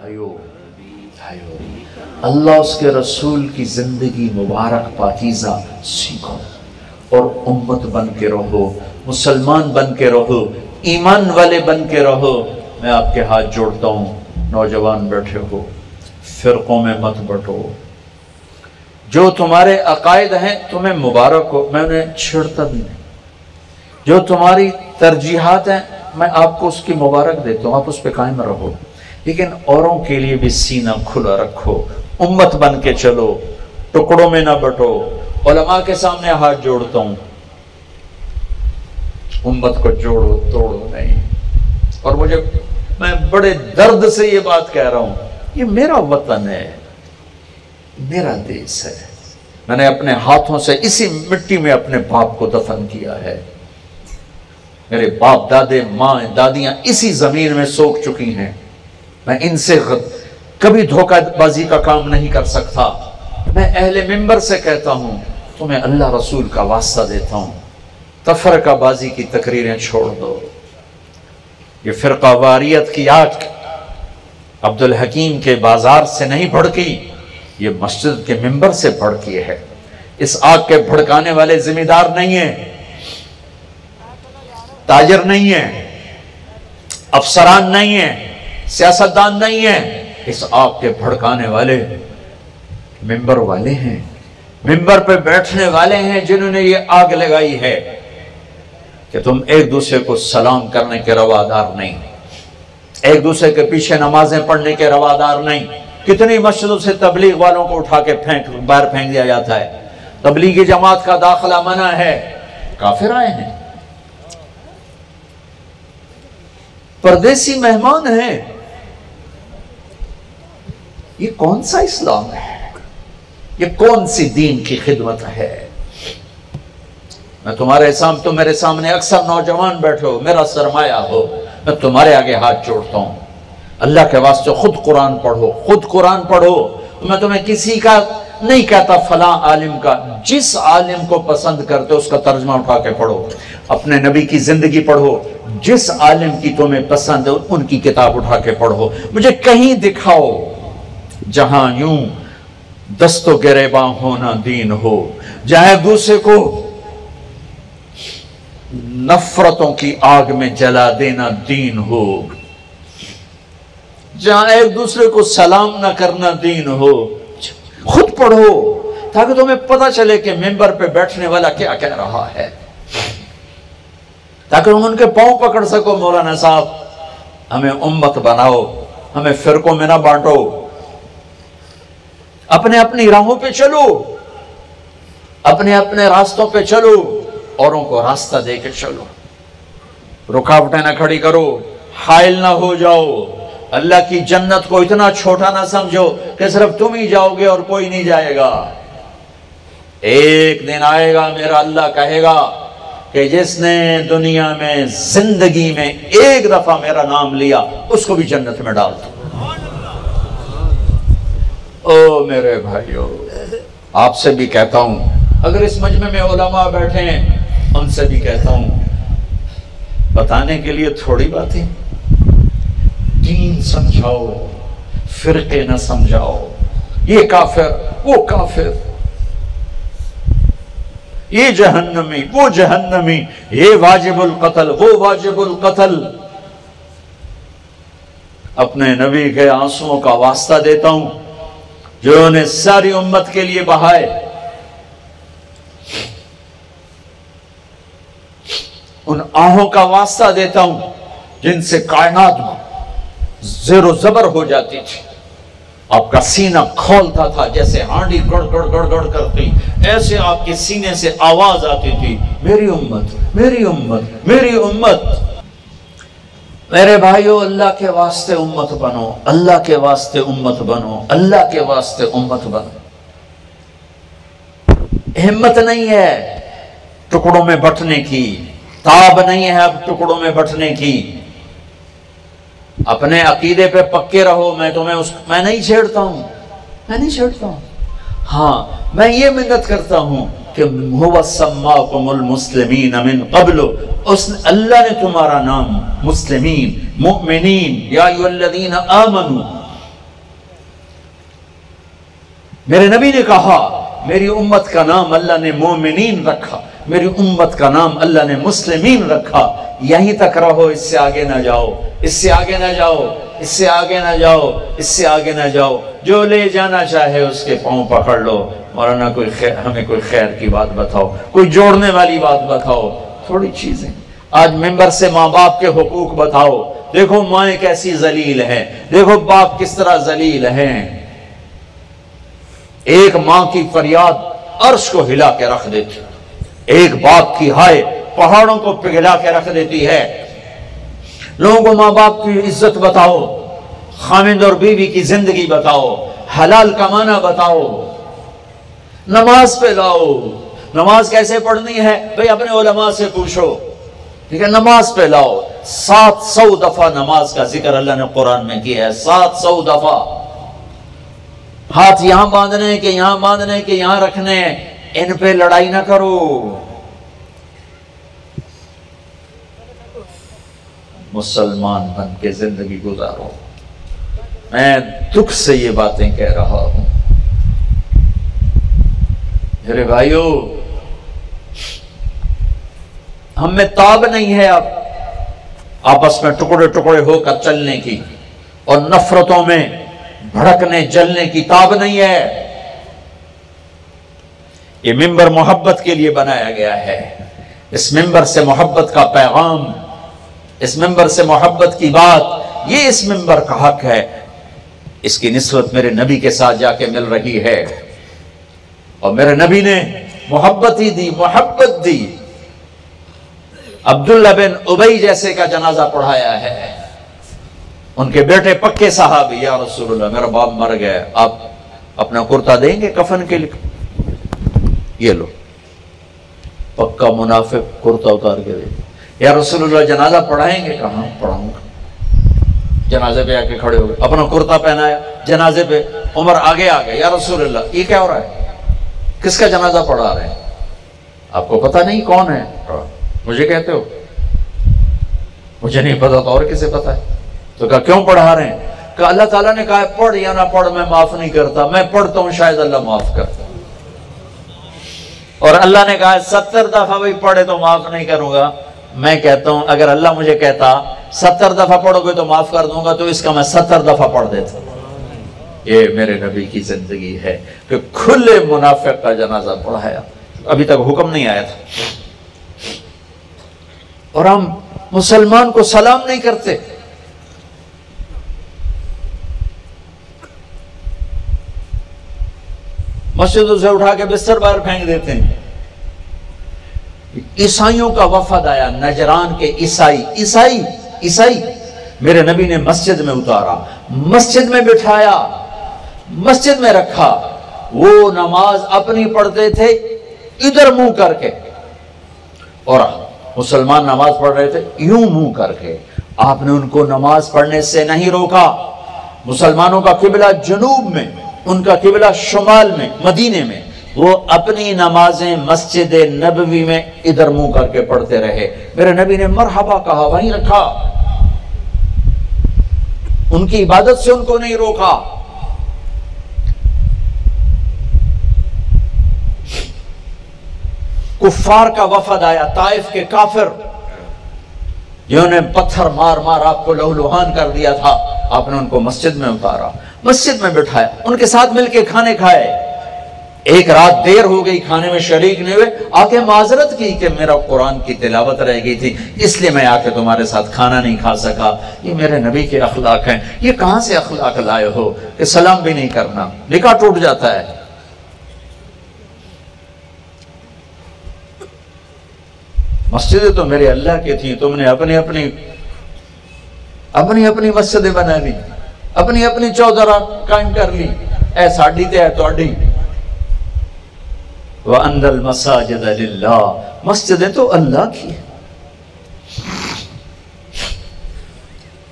بھائیو اللہ اس کے رسول کی زندگی مبارک پاکیزہ سیکھو اور امت بن کے رہو، مسلمان بن کے رہو، ایمان والے بن کے رہو۔ میں آپ کے ہاتھ جوڑتا ہوں، نوجوان بیٹھے ہو، فرقوں میں مت بٹو۔ جو تمہارے عقائد ہیں تمہیں مبارک ہو، میں انہیں چھڑتا بھی نہیں۔ جو تمہاری ترجیحات ہیں میں آپ کو اس کی مبارک دیتا ہوں، آپ اس پہ قائم رہو، لیکن اوروں کے لیے بھی سینہ کھلا رکھو، امت بن کے چلو، ٹکڑوں میں نہ بٹو۔ علماء کے سامنے ہاتھ جوڑتا ہوں، امت کو جوڑو توڑو نہیں۔ اور میں بڑے درد سے یہ بات کہہ رہا ہوں، یہ میرا وطن ہے، میرا دیس ہے، میں نے اپنے ہاتھوں سے اسی مٹی میں اپنے باپ کو دفن کیا ہے، میرے باپ دادے ماں دادیاں اسی زمین میں سوکھ چکی ہیں، میں ان سے کبھی دھوکہ بازی کا کام نہیں کر سکتا۔ میں اہل منبر سے کہتا ہوں، تمہیں اللہ رسول کا واسطہ دیتا ہوں، تفرقہ بازی کی تقریریں چھوڑ دو۔ یہ فرقہ واریت کی آگ عبدالحکیم کے بازار سے نہیں بھڑکی، یہ مسجد کے منبر سے بھڑکی ہے۔ اس آگ کے بھڑکانے والے ذمہ دار نہیں ہیں، تاجر نہیں ہیں، افسران نہیں ہیں، سیاستدان نہیں ہیں، اس آگ کے بھڑکانے والے منبر والے ہیں، منبر پہ بیٹھنے والے ہیں جنہوں نے یہ آگ لگائی ہے کہ تم ایک دوسرے کو سلام کرنے کے روادار نہیں، ایک دوسرے کے پیچھے نمازیں پڑھنے کے روادار نہیں۔ کتنی مسجدوں سے تبلیغ والوں کو اٹھا کے باہر پھینک دیا جاتا ہے، تبلیغی جماعت کا داخلہ منع ہے، کافر آئے ہیں، پردیسی مہمان ہیں۔ یہ کون سا اسلام ہے؟ یہ کون سی دین کی خدمت ہے؟ میں تمہارے سامنے، تم میرے سامنے اکثر نوجوان بیٹھے ہو، میرا سرمایہ ہو، میں تمہارے آگے ہاتھ جوڑتا ہوں، اللہ کے واسطے خود قرآن پڑھو، خود قرآن پڑھو۔ میں تمہیں کسی کا نہیں کہتا فلاں عالم کا، جس عالم کو پسند کرتے اس کا ترجمہ اٹھا کے پڑھو، اپنے نبی کی زندگی پڑھو، جس عالم کی تمہیں پسند ہے ان کی کتاب اٹھا کے پڑھو۔ مجھے کہیں دکھاؤ جہاں یوں دست و گریباں ہونا دین ہو، جہاں ایک دوسرے کو نفرتوں کی آگ میں جلا دینا دین ہو، جہاں ایک دوسرے کو سلام نہ کرنا دین ہو۔ خود پڑھو تاکہ تمہیں پتہ چلے کہ منبر پہ بیٹھنے والا کیا کہہ رہا ہے، تاکہ تم ان کے پاؤں پکڑ سکو۔ مولانا صاحب ہمیں امت بناؤ، ہمیں فرقوں میں نہ بانٹو، اپنے اپنی راہوں پہ چلو، اپنے اپنے راستوں پہ چلو، اوروں کو راستہ دے کے چلو، رکاوٹیں نہ کھڑی کرو، حائل نہ ہو جاؤ۔ اللہ کی جنت کو اتنا چھوٹا نہ سمجھو کہ صرف تم ہی جاؤ گے اور کوئی نہیں جائے گا۔ ایک دن آئے گا میرا اللہ کہے گا کہ جس نے دنیا میں زندگی میں ایک دفعہ میرا نام لیا اس کو بھی جنت میں ڈال دو۔ او میرے بھائیو، آپ سے بھی کہتا ہوں، اگر اس مجمع میں علماء بیٹھے ہیں ان سے بھی کہتا ہوں، بتانے کے لیے تھوڑی باتیں، دین سمجھاؤ، فرقے نہ سمجھاؤ، یہ کافر وہ کافر، یہ جہنمی وہ جہنمی، یہ واجب القتل وہ واجب القتل۔ اپنے نبی کے آنسوؤں کا واسطہ دیتا ہوں جو انہوں نے ساری امت کے لیے بہائے، ان آہوں کا واسطہ دیتا ہوں جن سے کائنات زیر و زبر ہو جاتی تھی، آپ کا سینہ کھولتا تھا جیسے ہانڈی گڑ گڑ گڑ گڑ کرتی، ایسے آپ کے سینے سے آواز آتی تھی، میری امت میری امت میری امت۔ میرے بھائیو، اللہ کے واسطے امت بنو، اللہ کے واسطے امت بنو، اللہ کے واسطے امت بنو۔ ہمت نہیں ہے ٹکڑوں میں بٹنے کی، تاب نہیں ہے اب ٹکڑوں میں بٹنے کی۔ اپنے عقیدے پہ پکے رہو، میں نہیں چھیڑتا ہوں، میں نہیں چھیڑتا ہوں۔ ہاں میں یہ منت کرتا ہوں کہ هو سماکم المسلمین من قبل، اللہ نے تمہارا نام مسلمین، مؤمنین، یا ایھا الذین آمنوا، मेरे नबी ने कहा मेरी उम्मत का नाम अल्लाह ने मोमिनीन रखा, मेरी उम्मत का नाम अल्लाह ने मुस्लिमीन रखा। यहीं तक रहो, इससे आगे ना जाओ, इससे आगे ना जाओ, इससे आगे ना जाओ, इससे आगे ना जाओ। जो ले जाना चाहे उसके पांव पकड़ लो। मौलाना हमें कोई खैर की बात बताओ, कोई जोड़ने वाली बात बताओ, थोड़ी चीजें। आज मिंबर से माँ बाप के हुकूक बताओ। देखो माएँ कैसी जलील हैं, देखो बाप किस तरह जलील हैं। एक माँ की फरियाद अर्श को हिला के रख देती, एक बाप की हाय पहाड़ों को पिघला के रख देती है। लोगों को माँ बाप की इज्जत बताओ, खामिद और बीवी की जिंदगी बताओ, हलाल कमाना बताओ, नमाज पे लाओ। नमाज कैसे पढ़नी है भाई अपने उलमा से पूछो, ठीक है। नमाज पे लाओ। 700 दफा नमाज का जिक्र अल्लाह ने कुरान में किया है, 700 दफा। हाथ यहां बांधने के, यहां बांधने के, यहां रखने, इन पे लड़ाई ना करो। मुसलमान बन के जिंदगी गुजारो। मैं दुख से ये बातें कह रहा हूं मेरे भाइयों, हम में ताब नहीं है अब आपस में टुकड़े टुकड़े होकर चलने की, और नफरतों में भड़कने जलने की ताब नहीं है। ये मिंबर मोहब्बत के लिए बनाया गया है। इस मिंबर से मोहब्बत का पैगाम, इस मिंबर से मोहब्बत की बात, ये इस मिंबर का हक है। इसकी निस्बत मेरे नबी के साथ जाके मिल रही है, और मेरे नबी ने मोहब्बत ही दी, मोहब्बत दी। अब्दुल्ला बिन उबई जैसे का जनाजा पढ़ाया है। उनके बेटे पक्के साहबी, या रसूलुल्लाह मेरा बाप मर गया, आप अपना कुर्ता देंगे कफन के लिए? ये लो, पक्का मुनाफिक कुर्ता उतार के दे। या रसूलुल्लाह जनाजा पढ़ाएंगे? कहाँ पढ़ाऊंगा। जनाजे पे आके खड़े हो गए, अपना कुर्ता पहनाया, जनाजे पे उमर आगे आ गए, या रसूलुल्लाह ये क्या हो रहा है, किसका जनाजा पढ़ा रहे हैं? आपको पता नहीं कौन है? मुझे कहते हो? मुझे नहीं पता तो और किसे पता है? तो कहा क्यों पढ़ा रहे हैं? कहा अल्लाह ताला ने कहा पढ़ या ना पढ़ मैं माफ नहीं करता, मैं पढ़ता हूं शायद अल्लाह माफ करता। और अल्लाह ने कहा 70 दफा भाई पढ़े तो माफ नहीं करूंगा। मैं कहता हूं अगर अल्लाह मुझे कहता 70 दफा पढ़ोगे तो माफ कर दूंगा, तो इसका मैं 70 दफा पढ़ देता। ये मेरे नबी की जिंदगी है कि खुले मुनाफिक का जनाजा पढ़ाया। अभी तक हुक्म नहीं आया था, और हम मुसलमान को सलाम नहीं करते। मस्जिदों से उठा के बिस्तर बाहर फेंक देते हैं। ईसाइयों का वफद आया, नजरान के ईसाई मेरे नबी ने मस्जिद में उतारा, मस्जिद में बिठाया, मस्जिद में रखा। वो नमाज अपनी पढ़ते थे इधर मुंह करके, और मुसलमान नमाज पढ़ रहे थे यूं मुंह करके। आपने उनको नमाज पढ़ने से नहीं रोका। मुसलमानों का किबला जनूब में, उनका किबला शुमाल में, मदीने में। वो अपनी नमाजें मस्जिद नबवी में इधर मुंह करके पढ़ते रहे। मेरे नबी ने मरहबा कहा, वहीं रखा, उनकी इबादत से उनको नहीं रोका। कुफार का वफद आया, ताइफ के काफिर, जिन्होंने पत्थर मार मार आपको लहूलुहान कर दिया था। आपने उनको मस्जिद में उतारा, मस्जिद में बिठाया, उनके साथ मिलके खाने खाए। एक रात देर हो गई, खाने में शरीक नहीं हुए, आके माजरत की कि मेरा कुरान की तिलावत रह गई थी, इसलिए मैं आके तुम्हारे साथ खाना नहीं खा सका। ये मेरे नबी के अखलाक हैं। ये कहां से अखलाक लाए हो कि सलाम भी नहीं करना, निकाह टूट जाता है। मस्जिदें तो मेरे अल्लाह की थी, तुमने अपनी अपनी मस्जिदें बना ली, अपनी अपनी चौधरा कायम कर ली। ऐ साड़ी ते है तुहाडी। व अन्नल मसाजिद लिल्लाह, मस्जिदें तो अल्लाह की है।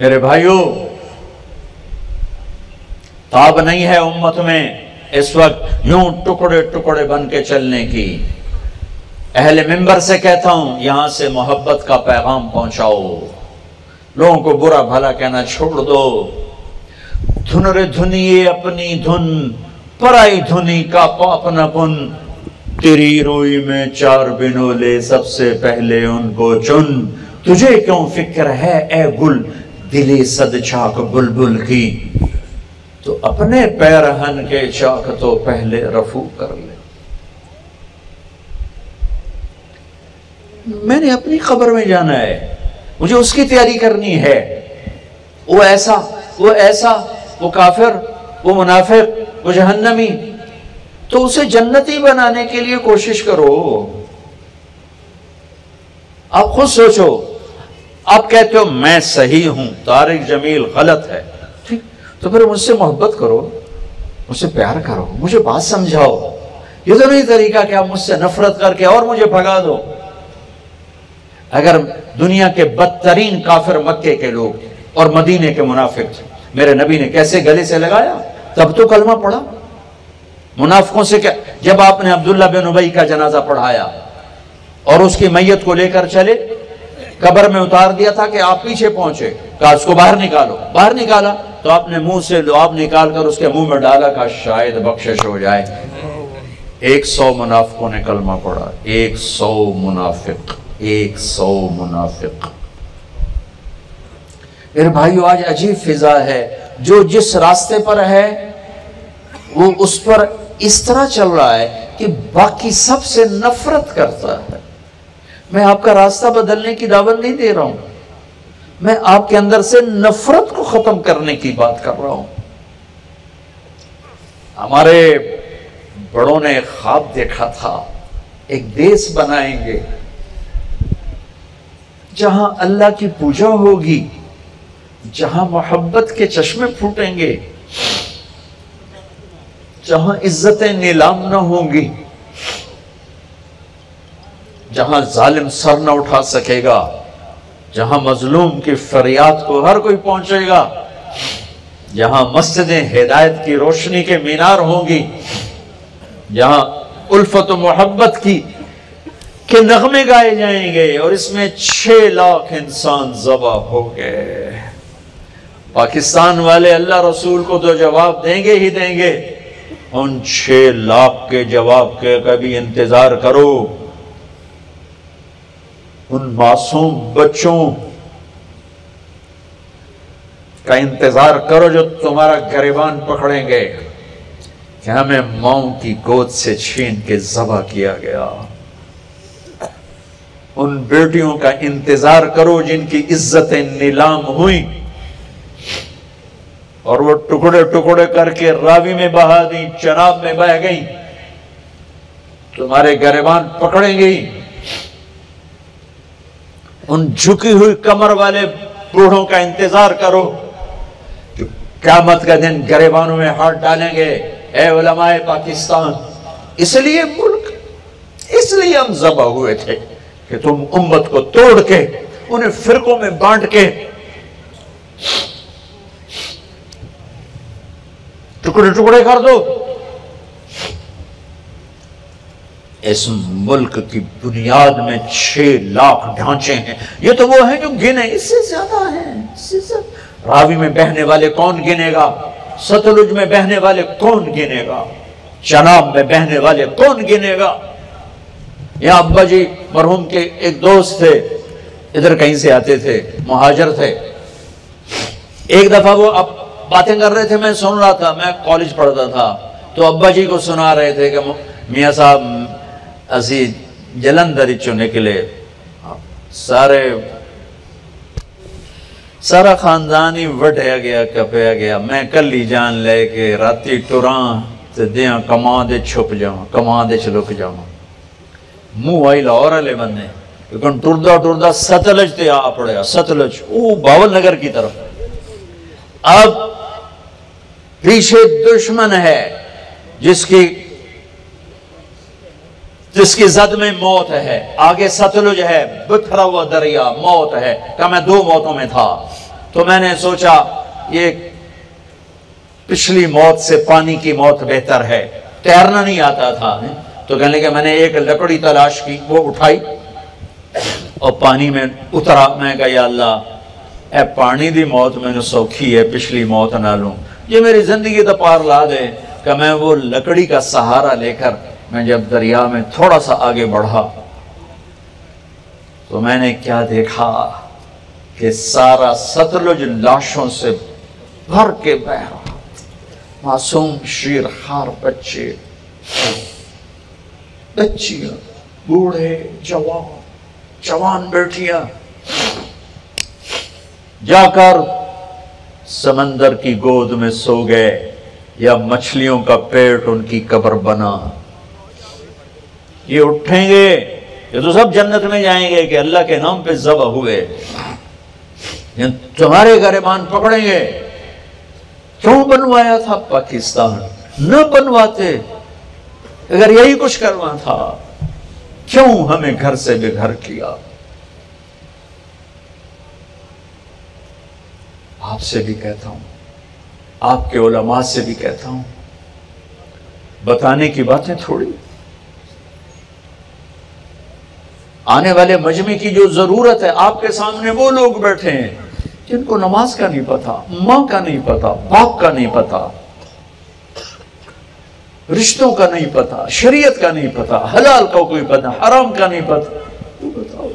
मेरे भाइयों, ताब नहीं है उम्मत में इस वक्त यूं टुकड़े टुकड़े बन के चलने की। अहले मिंबर से कहता हूं, यहां से मोहब्बत का पैगाम पहुंचाओ। लोगों को बुरा भला कहना छोड़ दो। धुन रे धुनिए अपनी धुन, पराई धुनी का पाप न कुन, तेरी रोई में 4 बिनोले, सबसे पहले उनको चुन। तुझे क्यों फिक्र है ए गुल, दिली सद चाक बुलबुल की, तो अपने पैरहन के चाक तो पहले रफू कर ले। मैंने अपनी खबर में जाना है, मुझे उसकी तैयारी करनी है। वो ऐसा, वो काफिर, वो मुनाफिक, वो जहन्नमी, तो उसे जन्नती बनाने के लिए कोशिश करो। आप खुद सोचो, आप कहते हो मैं सही हूं, तारिक जमील गलत है, ठीक, तो फिर मुझसे मोहब्बत करो, मुझसे प्यार करो, मुझे बात समझाओ। ये तो नहीं तरीका कि आप मुझसे नफरत करके और मुझे भगा दो। अगर दुनिया के बदतरीन काफिर मक्के के लोग और मदीने के मुनाफिक मेरे नबी ने कैसे गले से लगाया, तब तो कलमा पढ़ा। मुनाफिकों से क्या, जब आपने अब्दुल्ला बिन उबई का जनाजा पढ़ाया और उसकी मैयत को लेकर चले, कब्र में उतार दिया था कि आप पीछे पहुंचे, कहा उसको बाहर निकालो। बाहर निकाला तो आपने मुंह से लुआब निकालकर उसके मुंह में डाला, कहा शायद बख्शिश हो जाए। 100 मुनाफिकों ने कलमा पढ़ा, 100 मुनाफिक, 100 मुनाफिक। मेरे भाइयों, आज अजीब फिजा है, जो जिस रास्ते पर है वो उस पर इस तरह चल रहा है कि बाकी सबसे नफरत करता है। मैं आपका रास्ता बदलने की दावत नहीं दे रहा हूं, मैं आपके अंदर से नफरत को खत्म करने की बात कर रहा हूं। हमारे बड़ों ने ख्वाब देखा था, एक देश बनाएंगे जहां अल्लाह की पूजा होगी, जहां मोहब्बत के चश्मे फूटेंगे, जहां इज्जतें नीलाम न होंगी, जहां जालिम सर न उठा सकेगा, जहां मजलूम की फरियाद को हर कोई पहुंचेगा, जहां मस्जिदें हिदायत की रोशनी के मीनार होंगी, जहां उल्फत और मोहब्बत के नगमे गाए जाएंगे, और इसमें 6 लाख इंसान ज़बा हो गए। पाकिस्तान वाले अल्लाह रसूल को तो जवाब देंगे ही देंगे, उन 6 लाख के जवाब के कभी इंतजार करो। उन मासूम बच्चों का इंतजार करो जो तुम्हारा गिरबान पकड़ेंगे कि हमें माओ की गोद से छीन के ज़बा किया गया। उन बेटियों का इंतजार करो जिनकी इज्जतें नीलाम हुई और वो टुकड़े टुकड़े करके रावी में बहा दी, चनाब में बह गई। तुम्हारे गिरबान पकड़ेंगे ही। उन झुकी हुई कमर वाले बूढ़ों का इंतजार करो जो क़यामत का दिन गिरबानों में हाथ डालेंगे। ए उलमाए पाकिस्तान, इसलिए मुल्क, इसलिए हम ज़बा हुए थे कि तुम उम्मत को तोड़ के, उन्हें फिरकों में बांट के टुकड़े टुकड़े कर दो। इस मुल्क की बुनियाद में 6 लाख ढांचे हैं। ये तो वो हैं जो गिने, इससे ज्यादा हैं। रावी में बहने वाले कौन गिनेगा? सतलुज में बहने वाले कौन गिनेगा? चनाब में बहने वाले कौन गिनेगा? यहाँ अब्बा जी मरहूम के एक दोस्त थे, इधर कहीं से आते थे, मुहाजिर थे। एक दफा वो अब बातें कर रहे थे, मैं सुन रहा था, मैं कॉलेज पढ़ता था, तो अब्बा जी को सुना रहे थे कि मियाँ साहब असी जलंधर चो निकले, सारा खानदान ही वढ़या गया, कपया गया। मैं कली जान लेके राती टुरा ते दियां कमा दे छुप जावां, कमा दे लुक जावां। मुंह आई लाहौर वाले बंदे, लेकिन टुरदा टुरदा सतलज ते आ पड़या, सतलज वो बावल नगर की तरफ। अब पीछे दुश्मन है जिसकी जद में मौत है, आगे सतलुज है, बिखरा हुआ दरिया, मौत है। क्या मैं 2 मौतों में था? तो मैंने सोचा ये पिछली मौत से पानी की मौत बेहतर है। तैरना नहीं आता था, तो कहने लगे, मैंने एक लकड़ी तलाश की, वो उठाई और पानी में उतरा। मैं कहा, या अल्लाह, ए पानी दी मौत मैंने सौखी है, पिछली मौत ना लूं, ये मेरी जिंदगी तो पार ला दे। کہ میں وہ لکڑی کا سہارا لے کر میں جب دریا میں تھوڑا سا آگے بڑھا تو میں نے کیا دیکھا کہ سارا ستلج لاشوں سے بھر کے بہہ رہا، معصوم شیر خار بچے، بچیاں، بوڑھے، جوان بیٹیاں جا کر سمندر کی گود میں سو گئے یا مچھلیوں کا پیٹ ان کی قبر بنا۔ یہ اٹھیں گے، یہ تو سب جنت میں جائیں گے کہ اللہ کے نام پہ ذبح ہوئے، تمہارے گریبان پکڑیں گے۔ کیوں بنوایا تھا پاکستان؟ نہ بنواتے اگر یہی کچھ کرنا تھا، کیوں ہمیں گھر سے بے گھر کیا؟ آپ سے بھی کہتا ہوں، آپ کے علماء سے بھی کہتا ہوں، بتانے کی باتیں تھوڑی، آنے والے مجمع کی جو ضرورت ہے، آپ کے سامنے وہ لوگ بیٹھے ہیں جن کو نماز کا نہیں پتا، ماں کا نہیں پتا، باپ کا نہیں پتا، رشتوں کا نہیں پتا، شریعت کا نہیں پتا، حلال کا کوئی پتا، حرام کا نہیں پتا، وہ بتاؤ۔